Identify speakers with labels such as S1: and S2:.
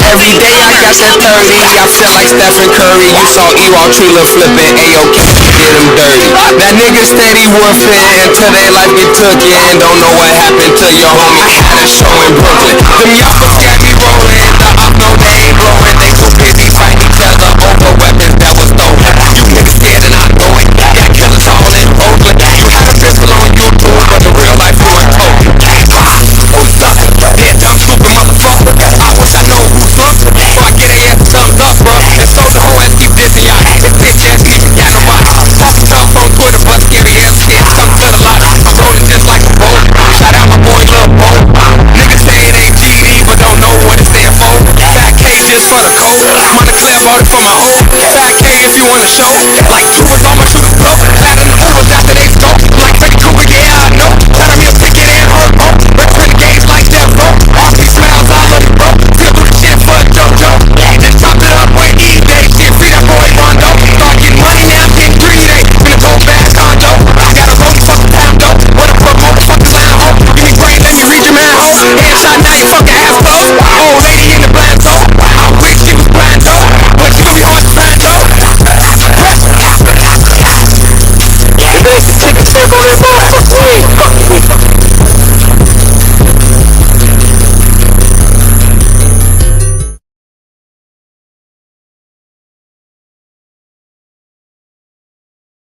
S1: Every day I got that 30, I feel like Stephen Curry. You saw Ewok Trula flipping, AOK did him dirty. That nigga steady woofing until they life get took in. Don't know what happened to your homie at a show in Brooklyn. Them youngsters got me rolling, the up no they ain't blowing. They too busy fighting each other over weapons that was stolen. You niggas scared and not going, got killers all in Oakland. You had a pistol on you too, but in real life you ain't told. Yeah, dumb stupid motherfucker. I wish I know who's up, so I get a ass thumbs up, bro. And so the whole ass keep dissing y'all. This bitch ass nigga got no mind. Talking tough on Twitter, but scary ass shit. Come to the lot. I'm rolling just like a boat. Shout out my boy Lil Bo. Niggas say it ain't GD, but don't know what it stand for. Fat K just for the code. Monteclair bought it for my hoe. Fat K if you wanna show. Like you was almost shoot a blow. Had an